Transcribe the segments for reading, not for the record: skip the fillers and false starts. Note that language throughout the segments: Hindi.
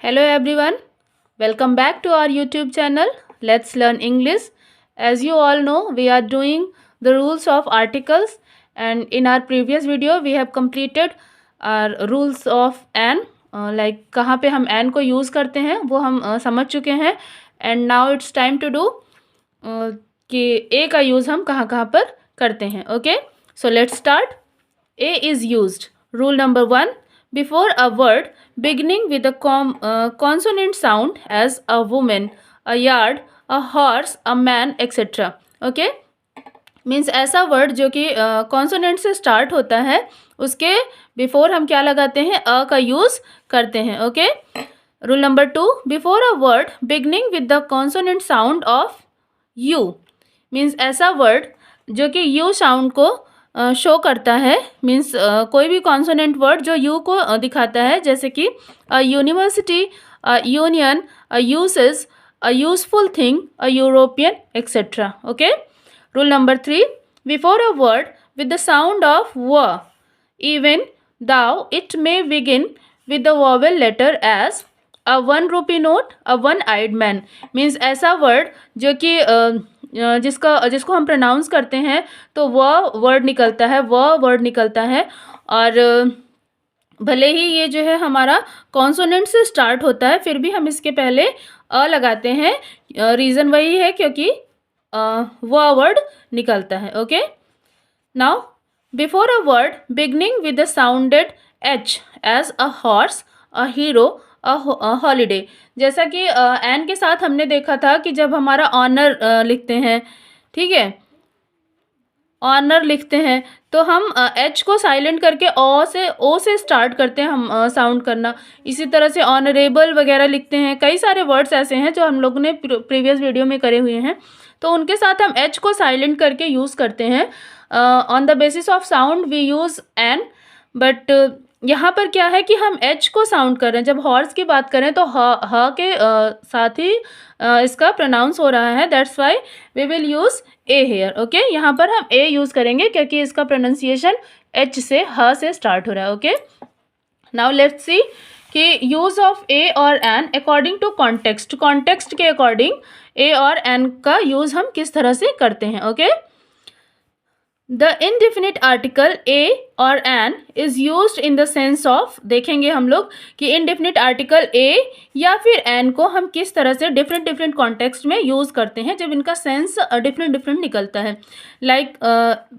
Hello everyone, welcome back to our YouTube channel. Let's learn English. As you all know, we are doing the rules of articles, and in our previous video we have completed our rules of an. Like कहाँ पे हम an को use करते हैं वो हम समझ चुके हैं. And now it's time to do कि a का use हम कहाँ कहाँ पर करते हैं. Okay, so let's start. A is used. Rule number 1. Before a word beginning with a consonant sound as a woman, a yard, a horse, a man, etc. Okay? Means ऐसा वर्ड जो कि कॉन्सोनेंट से स्टार्ट होता है उसके बिफोर हम क्या लगाते हैं, अ का यूज़ करते हैं. Okay. Rule number 2. Before a word beginning with the consonant sound of you. Means ऐसा वर्ड जो कि यू साउंड को शो करता है. मीन्स कोई भी कॉन्सोनेंट वर्ड जो यू को दिखाता है, जैसे कि a university, a union, a uses, a useful thing, a European, etcetera. Okay. Rule number 3. Before a word with the sound of w, even though it may begin with the vowel letter as a 1 rupee note, a one-eyed man. Means ऐसा word जो कि जिसको हम pronounce करते हैं तो वह word निकलता है, वह word निकलता है. और भले ही ये जो है हमारा कॉन्सोनेंट से स्टार्ट होता है, फिर भी हम इसके पहले अ लगाते हैं. रीज़न वही है क्योंकि वो वर्ड निकलता है. Okay. Now before a word beginning with the sounded H as a horse, a hero, a holiday. जैसा कि एन के साथ हमने देखा था कि जब हमारा ऑनर लिखते हैं, ठीक है, ऑनर लिखते हैं तो हम एच को साइलेंट करके ओ से स्टार्ट करते हैं हम साउंड करना. इसी तरह से ऑनरेबल वगैरह लिखते हैं. कई सारे वर्ड्स ऐसे हैं जो हम लोगों ने प्रीवियस वीडियो में करे हुए हैं, तो उनके साथ हम एच को साइलेंट करके यूज़ करते हैं. On the basis of sound we use an. But यहाँ पर क्या है कि हम एच को साउंड कर रहे हैं. जब हॉर्स की बात करें तो ह के साथ ही इसका प्रोनाउंस हो रहा है. That's why we will use a here. Okay. यहाँ पर हम ए यूज़ करेंगे क्योंकि इसका प्रोनाउंसिएशन एच से ह से स्टार्ट हो रहा है. ओके. नाउ लेट्स सी कि यूज़ ऑफ ए और an according to context. Context के अकॉर्डिंग ए और एन का यूज़ हम किस तरह से करते हैं. Okay. The indefinite article a और an is used in the sense of. देखेंगे हम लोग कि इनडिफिनिट आर्टिकल ए या फिर एन को हम किस तरह से डिफरेंट डिफरेंट कॉन्टेक्स्ट में यूज़ करते हैं जब इनका सेंस डिफरेंट डिफरेंट निकलता है. Like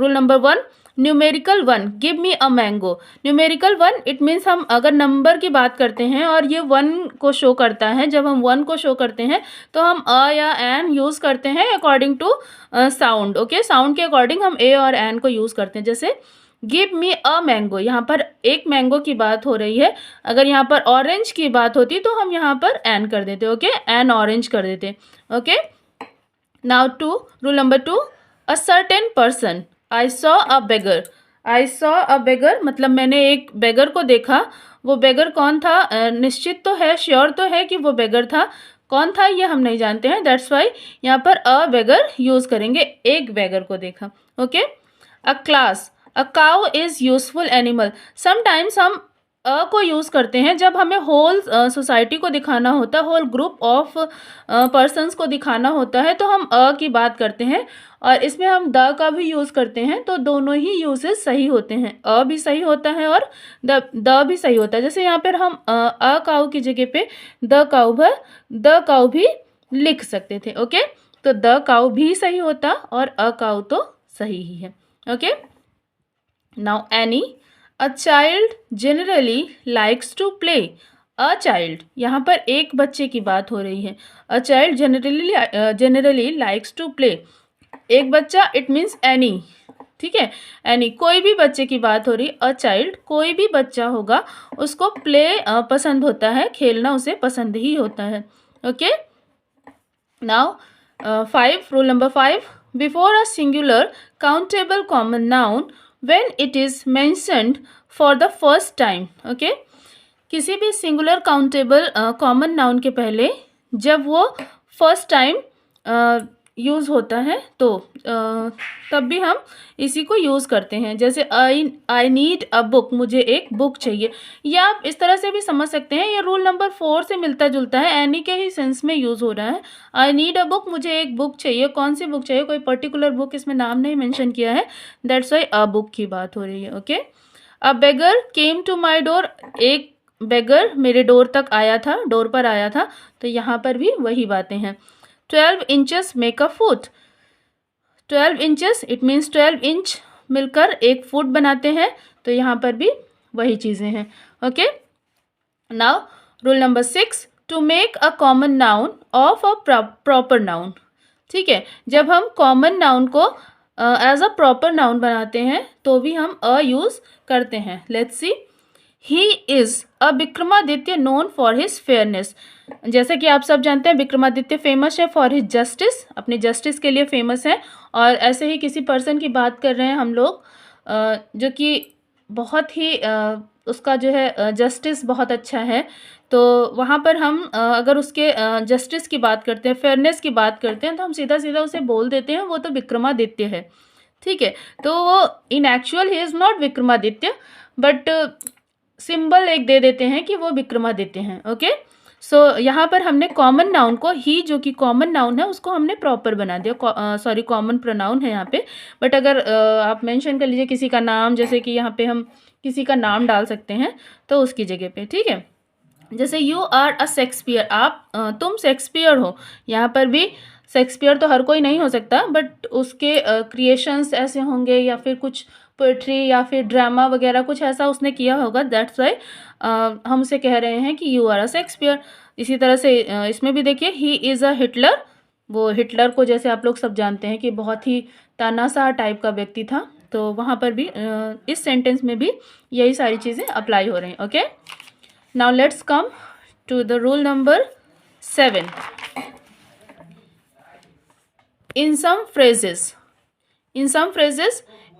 rule number 1. Numerical 1 give me a mango. Numerical 1 it means हम अगर नंबर की बात करते हैं और ये 1 को शो करता है, जब हम 1 को शो करते हैं तो हम अ या एन यूज़ करते हैं according to sound. Okay. Sound के अकॉर्डिंग हम ए और एन को यूज़ करते हैं. जैसे गिव मी अ मैंगो, यहाँ पर एक मैंगो की बात हो रही है. अगर यहाँ पर ऑरेंज की बात होती तो हम यहाँ पर एन कर देते. ओके. एन ऑरेंज कर देते. Okay. Now rule number 2. A certain person. I saw a beggar. I saw a beggar मतलब मैंने एक बेगर को देखा. वो बेगर कौन था निश्चित तो है, श्योर तो है कि वो बेगर था. कौन था ये हम नहीं जानते हैं. दैट्स वाई यहाँ पर अ बेगर यूज़ करेंगे. एक बेगर को देखा. Okay. A class. A cow is useful animal. Sometimes हम अ को यूज़ करते हैं जब हमें होल सोसाइटी को दिखाना होता है, होल ग्रुप ऑफ पर्सन्स को दिखाना होता है, तो हम अ की बात करते हैं. और इसमें हम द का भी यूज़ करते हैं, तो दोनों ही यूजेस सही होते हैं. अ भी सही होता है और द भी सही होता है. जैसे यहाँ पर हम अ काऊ की जगह पे द काऊ भी लिख सकते थे. ओके. तो द काऊ भी सही होता और अ काऊ तो सही ही है. Okay. Now any. A child generally likes to play. A child, यहाँ पर एक बच्चे की बात हो रही है. A child generally likes to play. एक बच्चा इट मीन्स एनी. ठीक है. एनी कोई भी बच्चे की बात हो रही. अ चाइल्ड कोई भी बच्चा होगा उसको प्ले पसंद होता है, खेलना उसे पसंद ही होता है. Okay. Now 5. Rule number 5. Before a singular countable common noun when it is mentioned for the first time. Okay. किसी भी सिंगुलर काउंटेबल कॉमन नाउन के पहले जब वो फर्स्ट टाइम यूज़ होता है तो तब भी हम इसी को यूज़ करते हैं। जैसे आई नीड अ बुक, मुझे एक बुक चाहिए। या आप इस तरह से भी समझ सकते हैं, ये रूल नंबर 4 से मिलता जुलता है, एनी के ही सेंस में यूज़ हो रहा है। आई नीड अ बुक, मुझे एक बुक चाहिए। कौन सी बुक चाहिए, कोई पर्टिकुलर बुक इसमें नाम नहीं मेंशन किया है, दैट्स वाई अ बुक की बात हो रही है। Okay, a beggar came to my door, एक बेगर मेरे डोर तक आया था, डोर पर आया था, तो यहाँ पर भी वही बातें हैं। 12 inches make a foot, 12 inches it means 12 inch मिलकर एक फुट बनाते हैं, तो यहाँ पर भी वही चीज़ें हैं। Okay, now rule number 6, to make a common noun of a proper noun. ठीक है, जब हम कॉमन नाउन को एज अ प्रॉपर नाउन बनाते हैं तो भी हम अ यूज़ करते हैं। Let's see, he is a Vikramaditya known for his fairness. जैसे कि आप सब जानते हैं विक्रमादित्य फेमस है फॉर हिज जस्टिस, अपने जस्टिस के लिए फेमस है। और ऐसे ही किसी पर्सन की बात कर रहे हैं हम लोग जो कि बहुत ही उसका जो है जस्टिस बहुत अच्छा है, तो वहाँ पर हम अगर उसके जस्टिस की बात करते हैं, फेयरनेस की बात करते हैं, तो हम सीधा सीधा उसे बोल देते हैं वो तो विक्रमादित्य है। ठीक है, तो वो इन actual he is not Vikramaditya, but symbol एक दे देते हैं कि वो विक्रमादित्य हैं। ओके, सो यहाँ पर हमने कॉमन नाउन को, ही जो कि कॉमन नाउन है उसको हमने प्रॉपर बना दिया, सॉरी कॉमन प्रोनाउन है यहाँ पे। बट अगर आप मेंशन कर लीजिए किसी का नाम, जैसे कि यहाँ पे हम किसी का नाम डाल सकते हैं तो उसकी जगह पे। ठीक है, जैसे यू आर अ शेक्सपियर, आप तुम शेक्सपियर हो। यहाँ पर भी शेक्सपियर तो हर कोई नहीं हो सकता, बट उसके क्रिएशंस ऐसे होंगे या फिर कुछ पोइट्री या फिर ड्रामा वगैरह कुछ ऐसा उसने किया होगा, दैट्स वाई हम उसे कह रहे हैं कि यू आर अ शेक्सपियर। इसी तरह से इसमें भी देखिए, ही इज़ अ हिटलर, वो हिटलर को जैसे आप लोग सब जानते हैं कि बहुत ही तानाशाह टाइप का व्यक्ति था, तो वहाँ पर भी इस सेंटेंस में भी यही सारी चीज़ें अप्लाई हो रही हैं। Okay, now let's come to the rule number 7. In some phrases,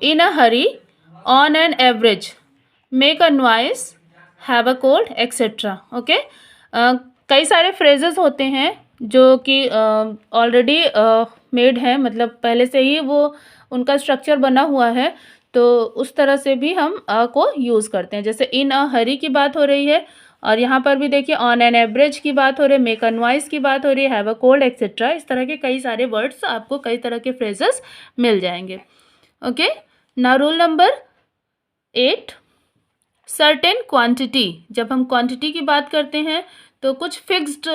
in a hurry, on an average, make a noise, have a cold, etc. Okay, कई सारे phrases होते हैं जो कि ऑलरेडी मेड हैं, मतलब पहले से ही वो उनका स्ट्रक्चर बना हुआ है, तो उस तरह से भी हम को यूज़ करते हैं। जैसे इन अ हरी की बात हो रही है, और यहाँ पर भी देखिए ऑन एन एवरेज की बात हो रही है, मेक अ नॉइस की बात हो रही है, हैव अ कोल्ड एक्सेट्रा। इस तरह के कई सारे वर्ड्स आपको कई तरह के फ्रेजेस मिल जाएंगे। Okay, now rule number 8, certain quantity. जब हम क्वांटिटी की बात करते हैं तो कुछ फिक्स्ड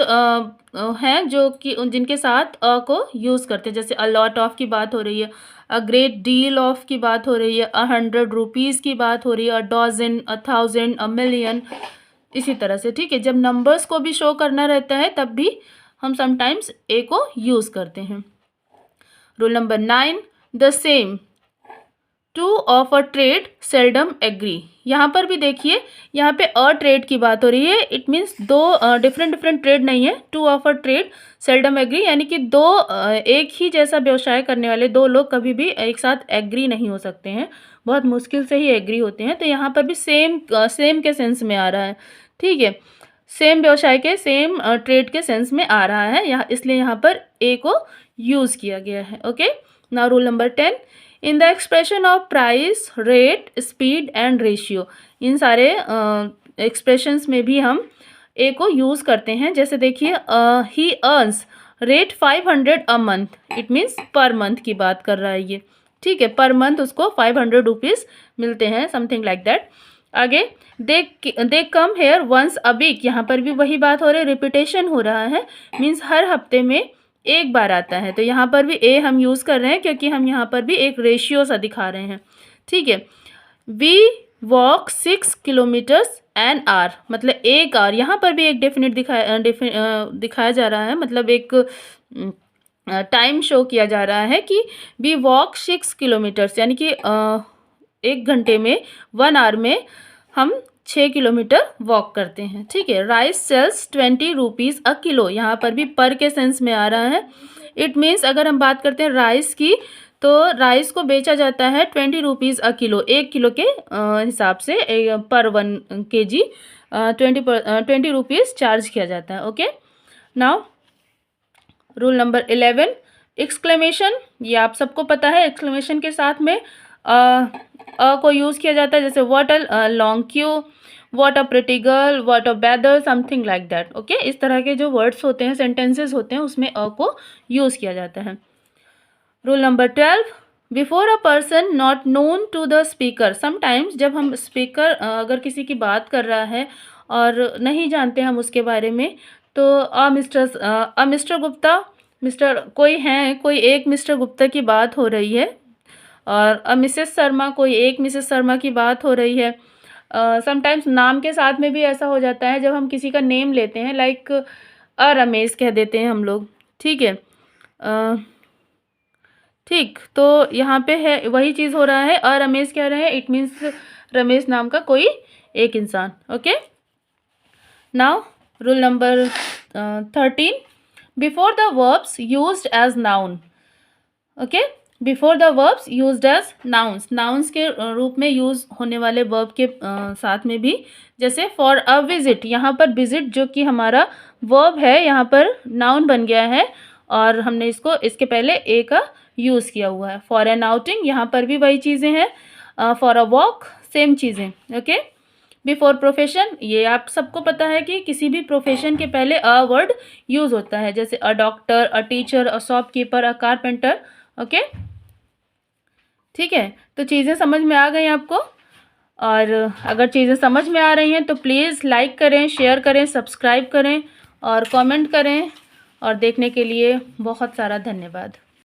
हैं जो कि जिनके साथ अ को यूज़ करते हैं। जैसे अ लॉट ऑफ की बात हो रही है, अ ग्रेट डील ऑफ की बात हो रही है, 100 रुपीज़ की बात हो रही है, अ डॉजन, 1000, अ मिलियन, इसी तरह से। ठीक है, जब नंबर्स को भी शो करना रहता है तब भी हम समटाइम्स ए को यूज़ करते हैं। Rule number 9, the same, two of a trade seldom agree. यहाँ पर भी देखिए, यहाँ पे अ ट्रेड की बात हो रही है, इट मीन्स दो डिफरेंट ट्रेड नहीं है। Two of a trade seldom agree यानी कि दो एक ही जैसा व्यवसाय करने वाले दो लोग कभी भी एक साथ एग्री नहीं हो सकते हैं, बहुत मुश्किल से ही एग्री होते हैं। तो यहाँ पर भी सेम के सेंस में आ रहा है। ठीक है, सेम व्यवसाय के, सेम ट्रेड के सेंस में आ रहा है यहाँ, इसलिए यहाँ पर ए को यूज़ किया गया है। Okay, now rule number 10, in the expression of price, rate, speed and ratio. इन सारे एक्सप्रेशंस में भी हम ए को यूज़ करते हैं। जैसे देखिए, ही earns rate 500 a month, it means per month की बात कर रहा है ये। ठीक है, पर मंथ उसको 500 रुपीज़ मिलते हैं, समथिंग लाइक दैट। आगे, they come here once a week, यहाँ पर भी वही बात हो रही है, रिपीटेशन हो रहा है, मीन्स हर हफ्ते में एक बार आता है। तो यहाँ पर भी ए हम यूज़ कर रहे हैं क्योंकि हम यहाँ पर भी एक रेशियो सा दिखा रहे हैं। ठीक है, we walk 6 kilometres an hour, मतलब एक आवर, यहाँ पर भी एक डेफिनेट दिखाया जा रहा है, मतलब एक टाइम शो किया जा रहा है कि वी वॉक 6 किलोमीटर्स, यानी कि 1 घंटे में, 1 आवर में हम 6 किलोमीटर वॉक करते हैं। ठीक है, rice sells 20 rupees a kilo, यहाँ पर भी पर के सेंस में आ रहा है। इट मीन्स अगर हम बात करते हैं राइस की, तो राइस को बेचा जाता है 20 रुपीज़ अ किलो, 1 किलो के हिसाब से, पर 1 kg 20 रुपीज़ चार्ज किया जाता है। Okay, now rule number 11, exclamation, ये आप सबको पता है, एक्सक्लेमेशन के साथ में को यूज़ किया जाता है, जैसे what a long queue, what a pretty girl, what a weather, something like that. Okay, इस तरह के जो वर्ड्स होते हैं, सेंटेंसेस होते हैं, उसमें को यूज़ किया जाता है। Rule number 12, before a person not known to the speaker. Sometimes जब हम स्पीकर अगर किसी की बात कर रहा है और नहीं जानते हम उसके बारे में, तो मिस्टर गुप्ता, मिस्टर कोई हैं, कोई एक मिस्टर गुप्ता की बात हो रही है, और मिसेस शर्मा, कोई एक मिसेस शर्मा की बात हो रही है। समटाइम्स नाम के साथ में भी ऐसा हो जाता है, जब हम किसी का नेम लेते हैं, लाइक रमेश कह देते हैं हम लोग, ठीक है। ठीक, तो यहाँ पे है वही चीज़ हो रहा है, रमेश कह रहे हैं, इट मीन्स रमेश नाम का कोई एक इंसान। Okay, now rule number 13, before the verbs used as noun. Okay, before the verbs used as nouns, nouns के रूप में यूज़ होने वाले वर्ब के साथ में भी, जैसे फॉर अ विजिट, यहाँ पर विजिट जो कि हमारा वर्ब है, यहाँ पर नाउन बन गया है, और हमने इसको इसके पहले ए का यूज़ किया हुआ है। फॉर एन आउटिंग, यहाँ पर भी वही चीज़ें हैं। फॉर अ वॉक, सेम चीज़ें। ओके, बिफोर प्रोफेशन, ये आप सबको पता है कि किसी भी प्रोफेशन के पहले अ वर्ड यूज़ होता है, जैसे a doctor, a teacher, a shopkeeper, a carpenter. Okay, ठीक है, तो चीज़ें समझ में आ गई आपको, और अगर चीज़ें समझ में आ रही हैं तो प्लीज़ लाइक करें, शेयर करें, सब्सक्राइब करें और कमेंट करें, और देखने के लिए बहुत सारा धन्यवाद।